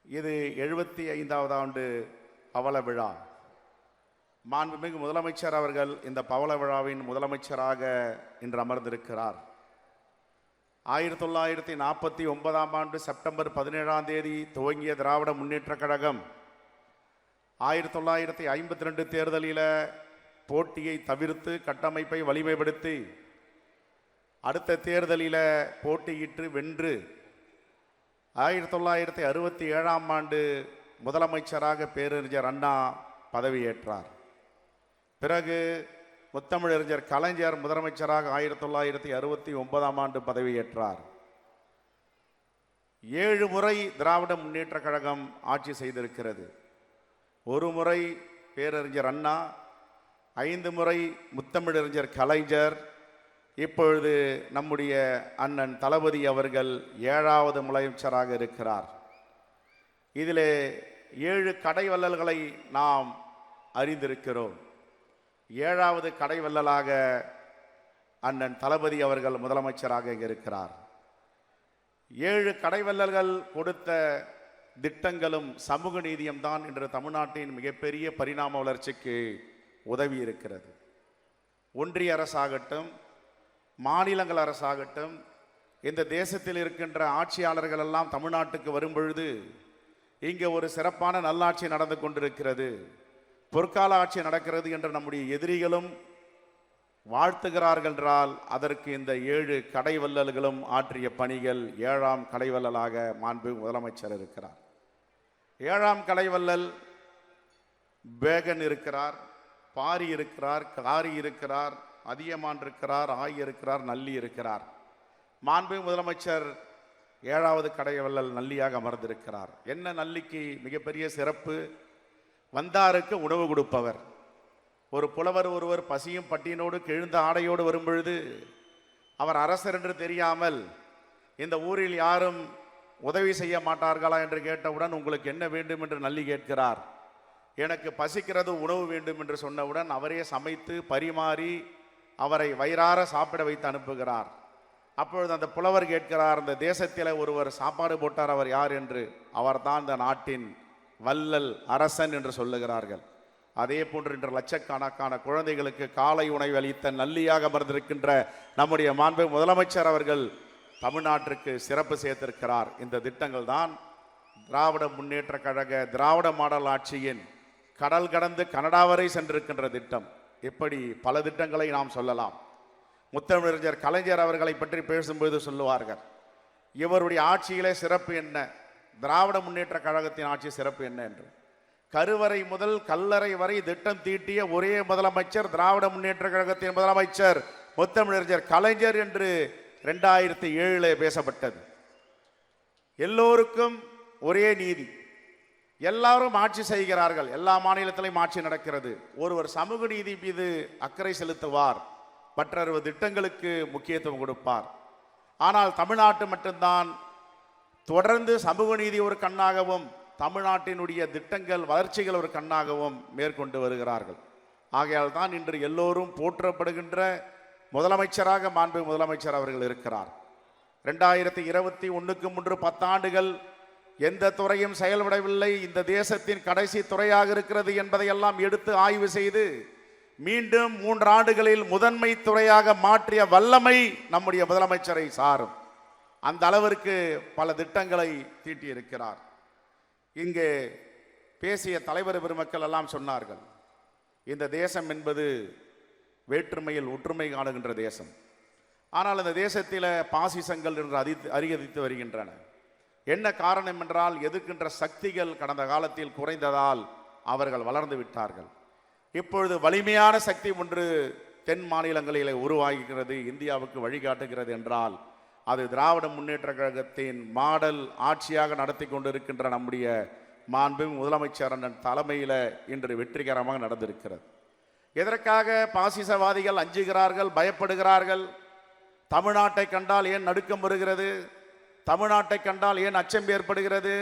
இது 75வது ஆண்டு பவள விழா. மாண்புமிகு முதலமைச்சர் அவர்கள் இந்த பவள விழாவின் முதலமைச்சராக இன்று அமர்ந்திருக்கிறார். 1949ஆம் ஆண்டு செப்டம்பர் 17ஆம் தேதி துவங்கிய திராவிட முன்னேற்றக் கழகம் 1952 தேர்தலில் போட்டியை தவிர்த்து கட்டமைப்பை வலிமைப்படுத்தி அடுத்த தேர்தலில் போட்டியிட்டு வென்று 1967ஆம் ஆண்டு முதலமைச்சராக பேரறிஞர் அண்ணா பதவியேற்றார். பிறகு முத்தமிழறிஞர் கலைஞர் முதலமைச்சராக 1969ஆம் ஆண்டு பதவியேற்றார். 7 முறை திராவிட முன்னேற்றக் கழகம் ஆட்சி செய்திருக்கிறது. ஒரு முறை பேரறிஞர் அண்ணா, 5 முறை முத்தமிழறிஞர் கலைஞர், இப்பொழுது நம்முடைய அண்ணன் தளபதி அவர்கள் 7வது முதலமைச்சராக இருக்கிறார். இதிலே 7 கடைவள்ளல்களை நாம் அறிந்திருக்கிறோம். 7வது கடைவள்ளலாக அண்ணன் தளபதி அவர்கள் முதலமைச்சராக இருக்கிறார். 7 கடைவள்ளல்கள் கொடுத்த திட்டங்களும் சமூக நீதியும் தான் இன்று தமிழ்நாட்டின் மிகப்பெரிய பரிணாம வளர்ச்சிக்கு உதவி இருக்கிறது. ஒன்றிய அரசாகட்டும், மாநிலங்கள் அரசாகட்டும், இந்த தேசத்தில் இருக்கின்ற ஆட்சியாளர்கள் எல்லாம் தமிழ்நாட்டுக்கு வரும் பொழுது இங்கே ஒரு சிறப்பான நல்லாட்சி நடந்து கொண்டிருக்கிறது, பொற்கால ஆட்சி நடக்கிறது என்று நம்முடைய எதிரிகளும் வாழ்த்துகிறார்கள் என்றால் அதற்கு இந்த 7 கடைவள்ளல்களும் ஆற்றிய பணிகள். 7ஆம் கடைவள்ளலாக மாண்பு முதலமைச்சர் இருக்கிறார். 7ஆம் கடைவள்ளல் பேகன் இருக்கிறார், பாரி இருக்கிறார், காரி இருக்கிறார், அதியமான் இருக்கிறார், ஆய் இருக்கிறார், நல்லி இருக்கிறார். மாண்பு முதலமைச்சர் 7வது கடைவள்ளல் நல்லியாக அமர்ந்திருக்கிறார். என்ன நல்லிக்கு மிகப்பெரிய சிறப்பு? வந்தாருக்கு உணவு கொடுப்பவர். ஒரு புலவர் ஒருவர் பசியும் பட்டியனோடு கிழிந்த ஆடையோடு வரும்பொழுது அவர் அரசர் என்று தெரியாமல் இந்த ஊரில் யாரும் உதவி செய்ய மாட்டார்களா என்று கேட்டவுடன் உங்களுக்கு என்ன வேண்டும் என்று நல்லி கேட்கிறார். எனக்கு பசிக்கிறது, உணவு வேண்டும் என்று சொன்னவுடன் அவரே சமைத்து பரிமாறி அவரை வயிறார சாப்பிட வைத்து அனுப்புகிறார். அப்பொழுது அந்த புலவர் கேட்கிறார், இந்த தேசத்தில் ஒருவர் சாப்பாடு போட்டார், அவர் யார் என்று. அவர்தான் இந்த நாட்டின் வள்ளல் அரசன் என்று சொல்லுகிறார்கள். அதே போன்று இன்று லட்சக்கணக்கான குழந்தைகளுக்கு காலை உணவு அளித்த நல்லியாக அமர்ந்திருக்கின்ற நம்முடைய மாண்பு முதலமைச்சர் அவர்கள் தமிழ்நாட்டிற்கு சிறப்பு சேர்த்திருக்கிறார். இந்த திட்டங்கள் தான் திராவிட முன்னேற்ற கழக திராவிட மாடல் ஆட்சியின் கடல் கடந்து கனடா வரை சென்றிருக்கின்ற திட்டம். இப்படி பல திட்டங்களை நாம் சொல்லலாம். முத்தமிழறிஞர் கலைஞர் அவர்களை பற்றி பேசும்போது சொல்லுவார்கள், இவருடைய ஆட்சியிலே சிறப்பு என்ன, திராவிட முன்னேற்ற கழகத்தின் ஆட்சி சிறப்பு என்ன என்று. கருவறை முதல் கல்லறை வரை திட்டம் தீட்டிய ஒரே முதலமைச்சர் திராவிட முன்னேற்ற கழகத்தின் முதலமைச்சர் முத்தமிழறிஞர் கலைஞர் என்று 2007 பேசப்பட்டது. எல்லோருக்கும் ஒரே நீதி, எல்லாரும் ஆட்சி செய்கிறார்கள், எல்லா மாநிலத்திலையும் ஆட்சி நடக்கிறது. ஒருவர் சமூக நீதி மீது அக்கறை செலுத்துவார், மற்றொரு திட்டங்களுக்கு முக்கியத்துவம் கொடுப்பார். ஆனால் தமிழ்நாட்டு மட்டும்தான் தொடர்ந்து சமூக நீதி ஒரு கண்ணாகவும் தமிழ்நாட்டினுடைய திட்டங்கள் வளர்ச்சிகள் ஒரு கண்ணாகவும் மேற்கொண்டு வருகிறார்கள். ஆகையால் தான் இன்று எல்லோரும் போற்றப்படுகின்ற முதலமைச்சராக மாண்பு முதலமைச்சர் அவர்கள் இருக்கிறார். 2021க்கு முன்பு 10 ஆண்டுகள் எந்த துறையும் செயல்படவில்லை, இந்த தேசத்தின் கடைசி துறையாக இருக்கிறது என்பதையெல்லாம் எடுத்து ஆய்வு செய்து மீண்டும் 3 ஆண்டுகளில் முதன்மை துறையாக மாற்றிய வல்லமை நம்முடைய முதலமைச்சரை சாரும். அந்த அளவிற்கு பல திட்டங்களை தீட்டியிருக்கிறார். இங்கே பேசிய தலைவர் பெருமக்கள் எல்லாம் சொன்னார்கள், இந்த தேசம் என்பது வேற்றுமையில் ஒற்றுமை காணுகின்ற தேசம். ஆனால் இந்த தேசத்தில் பாசிசங்கள் என்று அதிகரித்து வருகின்றன. என்ன காரணம் என்றால் எதிர்க்கின்ற சக்திகள் கடந்த காலத்தில் குறைந்ததால் அவர்கள் வளர்ந்து விட்டார்கள். இப்பொழுது வலிமையான சக்தி ஒன்று தென் மாநிலங்களில் உருவாகிறது, இந்தியாவுக்கு வழிகாட்டுகிறது என்றால் அது திராவிட முன்னேற்ற கழகத்தின் மாடல் ஆட்சியாக நடத்தி கொண்டிருக்கின்ற நம்முடைய மாண்பு முதலமைச்சர் அண்ணன் தலைமையில் இன்று வெற்றிகரமாக நடந்திருக்கிறது. எதற்காக பாசிசவாதிகள் அஞ்சுகிறார்கள், பயப்படுகிறார்கள்? தமிழ்நாட்டை கண்டால் ஏன் நடுக்கம் வருகிறது? தமிழ்நாட்டை கண்டால் ஏன் அச்சம் ஏற்படுகிறது?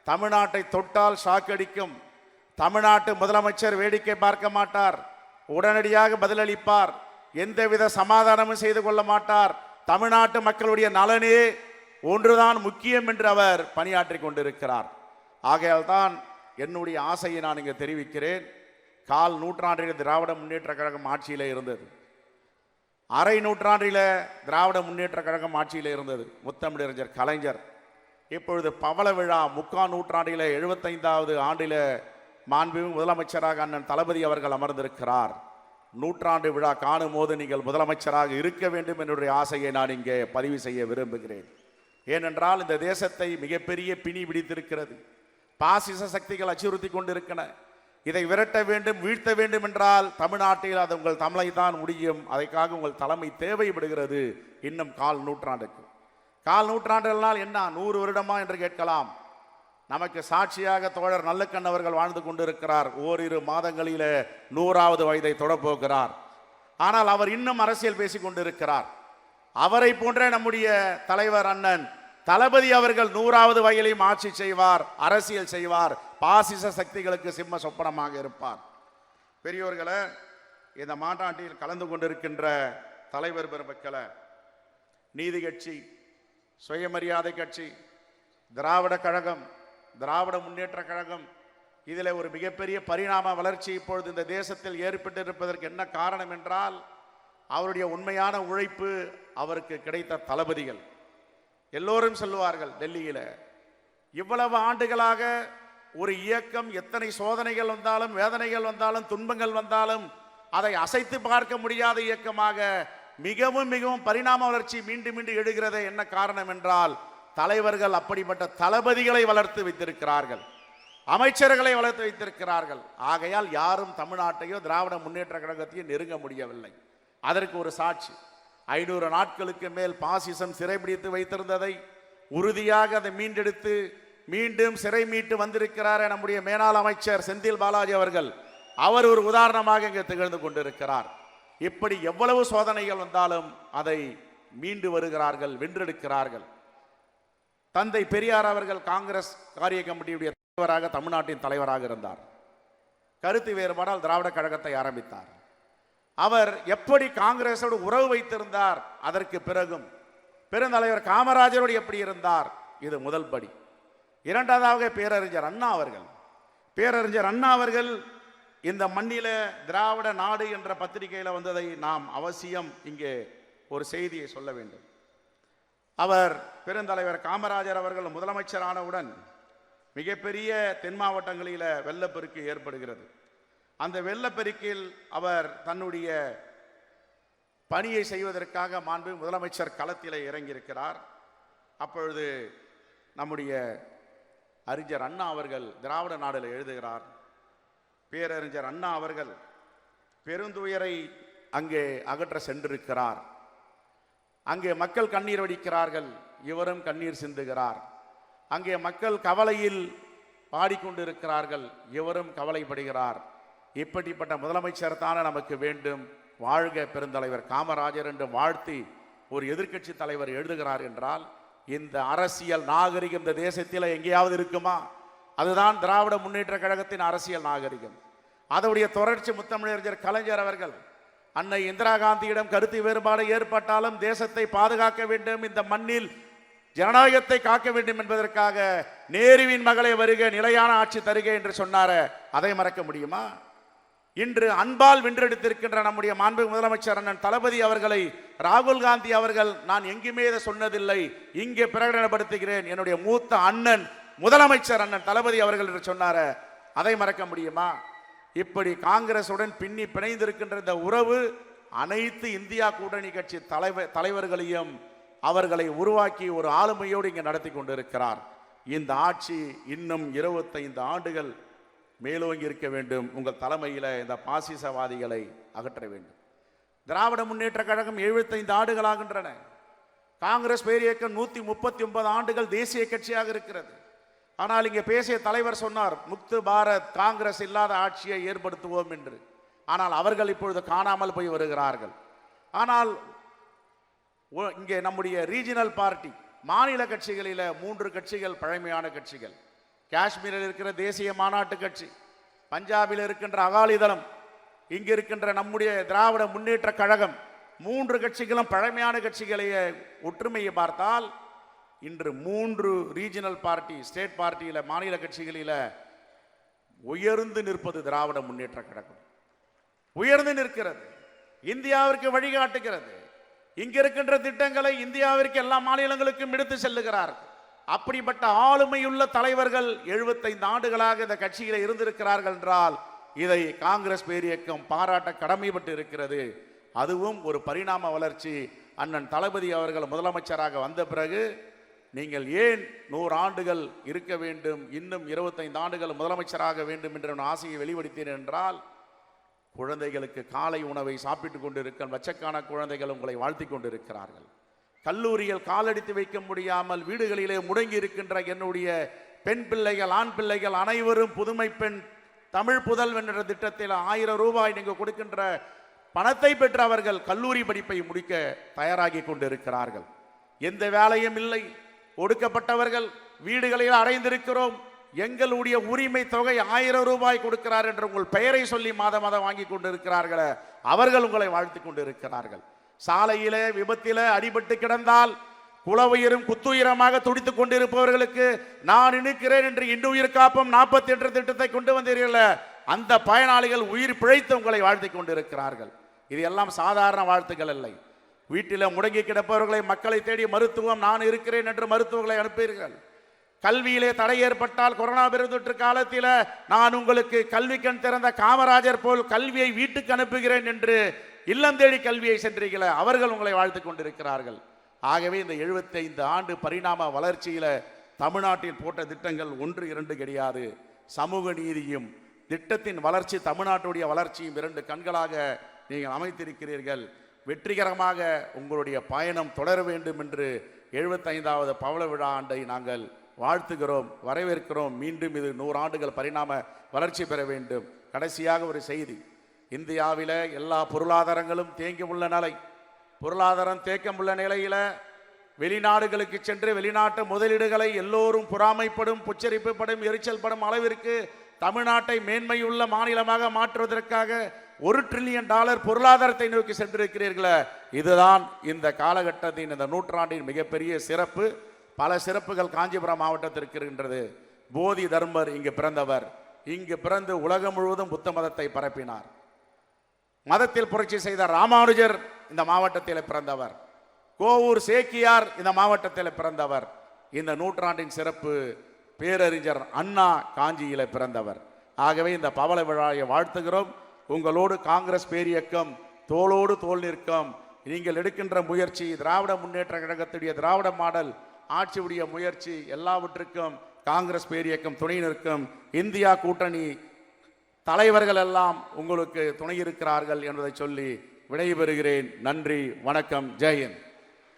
தமிழ்நாட்டை தொட்டால் ஷாக் அடிக்கும். தமிழ்நாட்டு முதலமைச்சர் வேடிக்கை பார்க்க மாட்டார், உடனடியாக பதிலளிப்பார், எந்தவித சமாதானமும் செய்து கொள்ள மாட்டார். தமிழ்நாட்டு மக்களுடைய நலனே ஒன்றுதான் முக்கியம் என்று அவர் பணியாற்றி கொண்டிருக்கிறார். ஆகையால் தான் என்னுடைய ஆசையை நான் இங்கே தெரிவிக்கிறேன். கால் நூற்றாண்டில் திராவிட முன்னேற்ற கழகம் ஆட்சியில் இருந்தது. அரை நூற்றாண்டில் திராவிட முன்னேற்ற கழகம் ஆட்சியில் இருந்தது. முத்தமிழறிஞர் கலைஞர். இப்பொழுது பவள விழா முக்கால் நூற்றாண்டில் 75வது ஆண்டில் மாண்புமிகு முதலமைச்சராக அண்ணன் தளபதி அவர்கள் அமர்ந்திருக்கிறார். நூற்றாண்டு விழா காணும் போது நீங்கள் முதலமைச்சராக இருக்க வேண்டும் என்னுடைய ஆசையை நான் இங்கே பதிவு செய்ய விரும்புகிறேன். ஏனென்றால் இந்த தேசத்தை மிகப்பெரிய பிணி பிடித்திருக்கிறது. பாசிச சக்திகள் அச்சுறுத்தி கொண்டிருக்கின்றன. இதை விரட்ட வேண்டும், வீழ்த்த வேண்டும் என்றால் தமிழ்நாட்டில் அது உங்கள் தமிழை தான் முடியும். அதற்காக உங்கள் தலைமை தேவைப்படுகிறது. இன்னும் கால் நூற்றாண்டுக்கு. கால் நூற்றாண்டுகளால் என்ன 100 வருடமா என்று கேட்கலாம். நமக்கு சாட்சியாக தோழர் நல்லக்கண் அவர்கள் வாழ்ந்து கொண்டிருக்கிறார். ஓரிரு மாதங்களிலே 100வது வயதை தொடப்போகிறார். ஆனால் அவர் இன்னும் அரசியல் பேசிக் கொண்டிருக்கிறார். அவரை போன்ற நம்முடைய தலைவர் அண்ணன் தளபதி அவர்கள் 100வது வயதிலும் ஆட்சி செய்வார், அரசியல் செய்வார், பாசிச சக்திகளுக்கு சிம்ம சொப்பனமாக இருப்பார். பெரியோர்களே, இந்த மாநாட்டில் கலந்து கொண்டிருக்கின்ற தலைவர் பெருமக்களே, நீதி கட்சி, சுயமரியாதை கட்சி, திராவிட கழகம், திராவிட முன்னேற்ற கழகம், இதில் ஒரு மிகப்பெரிய பரிணாம வளர்ச்சி இப்பொழுது இந்த தேசத்தில் ஏற்பட்டிருப்பதற்கு என்ன காரணம் என்றால் அவருடைய உண்மையான உழைப்பு, அவருக்கு கிடைத்த தளபதிகள். எல்லோரும் சொல்லுவார்கள், டெல்லியில் இவ்வளவு ஆண்டுகளாக ஒரு இயக்கம் எத்தனை சோதனைகள் வந்தாலும், வேதனைகள் வந்தாலும், துன்பங்கள் வந்தாலும் அதை அசைத்து பார்க்க முடியாத இயக்கமாக மிகவும் மிகவும் பரிணாம வளர்ச்சி மீண்டும் மீண்டும் எழுகிறது. என்ன காரணம் என்றால் தலைவர்கள் அப்படிப்பட்ட தளபதிகளை வளர்த்து வைத்திருக்கிறார்கள், அமைச்சர்களை வளர்த்து வைத்திருக்கிறார்கள். ஆகையால் யாரும் தமிழ்நாட்டையோ திராவிட முன்னேற்ற கழகத்தையோ நெருங்க முடியவில்லை. அதற்கு ஒரு சாட்சி, 500 நாட்களுக்கு மேல் பாசிசம் சிறைபிடித்து வைத்திருந்ததை உறுதியாக அதை மீண்டெடுத்து மீண்டும் சிறை மீட்டு வந்திருக்கிறார் நம்முடைய மேலாள் அமைச்சர் செந்தில் பாலாஜி அவர்கள். அவர் ஒரு உதாரணமாக இங்கே திகழ்ந்து கொண்டிருக்கிறார். இப்படி எவ்வளவு சோதனைகள் வந்தாலும் அதை மீண்டு வருகிறார்கள், வென்றெடுக்கிறார்கள். தந்தை பெரியார் அவர்கள் காங்கிரஸ் காரிய கமிட்டியுடைய தலைவராக தமிழ்நாட்டின் தலைவராக இருந்தார். கருத்து வேறுபாடால் திராவிட கழகத்தை ஆரம்பித்தார். அவர் எப்படி காங்கிரஸோடு உறவு வைத்திருந்தார், அதற்கு பிறகும் பெருந்தலைவர் காமராஜரோடு எப்படி இருந்தார், இது முதல் படி. இரண்டாவதாக பேரறிஞர் அண்ணா அவர்கள். பேரறிஞர் அண்ணா அவர்கள் இந்த மண்ணில திராவிட நாடு என்ற பத்திரிகையில் வந்ததை நாம் அவசியம் இங்கே ஒரு செய்தியை சொல்ல வேண்டும். அவர் பெருந்தலைவர் காமராஜர் அவர்கள் முதலமைச்சரானவுடன் மிகப்பெரிய தென் மாவட்டங்களில் வெள்ளப்பெருக்கு ஏற்படுகிறது. அந்த வெள்ளப்பெருக்கில் அவர் தன்னுடைய பணியை செய்வதற்காக மாண்பு முதலமைச்சர் களத்திலே இறங்கியிருக்கிறார். அப்பொழுது நம்முடைய அறிஞர் அண்ணா அவர்கள் திராவிட நாடில் எழுதுகிறார். பேரறிஞர் அண்ணா அவர்கள் பெருந்துயரை அங்கே அகற்ற சென்றிருக்கிறார். அங்கே மக்கள் கண்ணீர் வடிக்கிறார்கள், இவரும் கண்ணீர் சிந்துகிறார். அங்கே மக்கள் கவலையில் பாடிக்கொண்டிருக்கிறார்கள், இவரும் கவலைப்படுகிறார். இப்படிப்பட்ட முதலமைச்சர் தானே நமக்கு வேண்டும், வாழ்க பெருந்தலைவர் காமராஜர் என்று வாழ்த்தி ஒரு எதிர்க்கட்சி தலைவர் எழுதுகிறார் என்றால் இந்த அரசியல் நாகரிகம் இந்த தேசத்தில் எங்கேயாவது இருக்குமா? அதுதான் திராவிட முன்னேற்ற கழகத்தின் அரசியல் நாகரிகம். அதனுடைய தொடர்ச்சி முத்தமிழறிஞர் கலைஞர் அவர்கள் அன்னை இந்திரா காந்தியிடம் கருத்து வேறுபாடு ஏற்பட்டாலும் தேசத்தை பாதுகாக்க வேண்டும், இந்த மண்ணில் ஜனநாயகத்தை காக்க வேண்டும் என்பதற்காக நேருவின் மகளை வருக, நிலையான ஆட்சி தருக என்று சொன்னார, அதை மறக்க முடியுமா? இன்று அன்பால் வென்றெடுத்திருக்கின்ற நம்முடைய மாண்பு முதலமைச்சர் அண்ணன் தளபதி அவர்களை ராகுல் காந்தி அவர்கள் நான் எங்குமே இதை சொன்னதில்லை, இங்கே பிரகடனப்படுத்துகிறேன், என்னுடைய மூத்த அண்ணன் முதலமைச்சர் அண்ணன் தளபதி அவர்கள் என்று சொன்னார, அதை மறக்க முடியுமா? இப்படி காங்கிரசுடன் பின்னி பிணைந்திருக்கின்ற இந்த உறவு அனைத்து இந்தியா கூட்டணி கட்சி தலைவர்களையும் அவர்களை உருவாக்கி ஒரு ஆளுமையோடு இங்கே நடத்தி கொண்டிருக்கிறார். இந்த ஆட்சி இன்னும் 25 ஆண்டுகள் மேலோங்கி இருக்க வேண்டும். உங்கள் தலைமையில் இந்த பாசிசவாதிகளை அகற்ற வேண்டும். திராவிட முன்னேற்ற கழகம் 75 ஆண்டுகளாகின்றன. காங்கிரஸ் பேரியக்கம் 139 ஆண்டுகள் தேசிய கட்சியாக இருக்கிறது. ஆனால் இங்கே பேசிய தலைவர் சொன்னார், முக்து பாரத் காங்கிரஸ் இல்லாத ஆட்சியை ஏற்படுத்துவோம் என்று. ஆனால் அவர்கள் இப்பொழுது காணாமல் போய் வருகிறார்கள். ஆனால் இங்கே நம்முடைய ரீஜனல் பார்ட்டி மாநில கட்சிகளில் 3 கட்சிகள் பழமையான கட்சிகள். காஷ்மீரில் இருக்கிற தேசிய மாநாட்டு கட்சி, பஞ்சாபில் இருக்கின்ற அகாலிதளம், இங்கு இருக்கின்ற நம்முடைய திராவிட முன்னேற்ற கழகம், 3 கட்சிகளும் பழமையான கட்சிகளைய ஒற்றுமையை பார்த்தால் இன்று 3 ரீஜனல் பார்ட்டி, ஸ்டேட் பார்ட்டியில, மாநில கட்சிகளில உயர்ந்து நிற்பது திராவிட முன்னேற்ற கழகம். உயர்ந்து நிற்கிறது, இந்தியாவிற்கு வழிகாட்டுகிறது. இங்க இருக்கின்ற திட்டங்களை இந்தியாவிற்கு எல்லா மாநிலங்களுக்கும் எடுத்து செல்லுகிறார். அப்படிப்பட்ட ஆளுமையுள்ள தலைவர்கள் 75 ஆண்டுகளாக இந்த கட்சியில இருந்திருக்கிறார்கள் என்றால் இதை காங்கிரஸ் பேரியக்கம் பாராட்ட கடமைப்பட்டு இருக்கிறது. அதுவும் ஒரு பரிணாம வளர்ச்சி. அண்ணன் தளபதி அவர்கள் முதலமைச்சராக வந்த பிறகு நீங்கள் ஏன் 100 ஆண்டுகள் இருக்க வேண்டும், இன்னும் 25 ஆண்டுகள் முதலமைச்சராக வேண்டும் என்ற ஆசையை வெளிப்படுத்தினேன் என்றால், குழந்தைகளுக்கு காலை உணவை சாப்பிட்டுக் கொண்டிருக்க லட்சக்கான குழந்தைகள் உங்களை வாழ்த்தி கொண்டிருக்கிறார்கள். கல்லூரியில் காலடித்து வைக்க முடியாமல் வீடுகளிலே முடங்கி இருக்கின்ற என்னுடைய பெண் பிள்ளைகள், ஆண் பிள்ளைகள் அனைவரும் புதுமை பெண் தமிழ் புதல்வன் என்ற திட்டத்தில் 1000 ரூபாய் நீங்கள் கொடுக்கின்ற பணத்தை பெற்று அவர்கள் கல்லூரி படிப்பை முடிக்க தயாராகி கொண்டிருக்கிறார்கள். எந்த வேலையும் இல்லை, ஒடுக்கப்பட்டவர்கள் வீடுகளில் அடைந்திருக்கிறோம், எங்களுடைய உரிமை தொகை 1000 ரூபாய் கொடுக்கிறார் என்று உங்கள் பெயரை சொல்லி மாதம் வாங்கி கொண்டிருக்கிறார்களே, அவர்கள் உங்களை வாழ்த்தி கொண்டிருக்கிறார்கள். சாலையிலே விபத்திலே அடிபட்டு கிடந்தால் குலவுயிரும் குத்துயிரமாக துடித்துக் கொண்டிருப்பவர்களுக்கு நான் நினைக்கிறேன் என்று இன்னுயிர் காப்போம் 48 திட்டத்தை கொண்டு வந்தீர்கள். அந்த பயனாளிகள் உயிர் பிழைத்து உங்களை வாழ்த்தி கொண்டிருக்கிறார்கள். இது எல்லாம் சாதாரண வாழ்த்துக்கள் இல்லை. வீட்டில் முடங்கி கிடப்பவர்களை மக்களை தேடி மருத்துவம் நான் இருக்கிறேன் என்று மருத்துவர்களை அனுப்பீர்கள். கல்வியிலே தடை ஏற்பட்டால் கொரோனா பெருந்தொற்று காலத்தில் நான் உங்களுக்கு கல்வி கண் திறந்த காமராஜர் போல் கல்வியை வீட்டுக்கு அனுப்புகிறேன் என்று இல்லம் தேடி கல்வியை சென்றீர்களே, அவர்கள் உங்களை வாழ்த்து கொண்டிருக்கிறார்கள். ஆகவே இந்த 75 ஆண்டு பரிணாம வளர்ச்சியில தமிழ்நாட்டில் போட்ட திட்டங்கள் 1 2 கிடையாது. சமூக நீதியும் திட்டத்தின் வளர்ச்சி, தமிழ்நாட்டுடைய வளர்ச்சியும் 2 கண்களாக நீங்கள் அமைத்திருக்கிறீர்கள். வெற்றிகரமாக உங்களுடைய பயணம் தொடர வேண்டும் என்று 75வது பவள விழா ஆண்டை நாங்கள் வாழ்த்துகிறோம், வரவேற்கிறோம். மீண்டும் இது 100 ஆண்டுகள் பரிணாம வளர்ச்சி பெற வேண்டும். கடைசியாக ஒரு செய்தி, இந்தியாவில் எல்லா பொருளாதாரங்களும் தேங்கி உள்ள நிலை, பொருளாதாரம் தேக்கமுள்ள நிலையில வெளிநாடுகளுக்கு சென்று வெளிநாட்டு முதலீடுகளை எல்லோரும் பொறாமைப்படும், புச்சரிப்புப்படும், எரிச்சல் படும் அளவிற்கு தமிழ்நாட்டை மேன்மையுள்ள மாநிலமாக மாற்றுவதற்காக $1 டிரில்லியன் பொருளாதாரத்தை நோக்கி சென்றிருக்கிறீர்களே, இதுதான் இந்த காலகட்டத்தின், இந்த நூற்றாண்டின் மிகப்பெரிய சிறப்பு. பல சிறப்புகள் காஞ்சிபுரம் மாவட்டத்திற்கு இருக்கின்றது. போதி தர்மர் இங்கு பிறந்தவர். இங்கு பிறந்து உலகம் முழுவதும் புத்த மதத்தை பரப்பினார். மதத்தில் புரட்சி செய்த ராமானுஜர் இந்த மாவட்டத்தில் பிறந்தவர். கோவூர் சேக்கியார் இந்த மாவட்டத்தில் பிறந்தவர். இந்த நூற்றாண்டின் சிறப்பு, பேரறிஞர் அண்ணா காஞ்சியில பிறந்தவர். ஆகவே இந்த பவள விழாவை வாழ்த்துகிறோம். உங்களோடு காங்கிரஸ் பேரியக்கம் தோளோடு தோள் நிற்கும். நீங்கள் எடுக்கின்ற முயற்சி, திராவிட முன்னேற்ற கழகத்துடைய திராவிட மாடல் ஆட்சியுடைய முயற்சி, எல்லாவற்றுக்கும் காங்கிரஸ் பேரியக்கம் துணை நிற்கும். இந்தியா கூட்டணி தலைவர்கள் எல்லாம் உங்களுக்கு துணை இருக்கிறார்கள் என்பதை சொல்லி விடைபெறுகிறேன். நன்றி, வணக்கம், ஜெய் ஹிந்த்.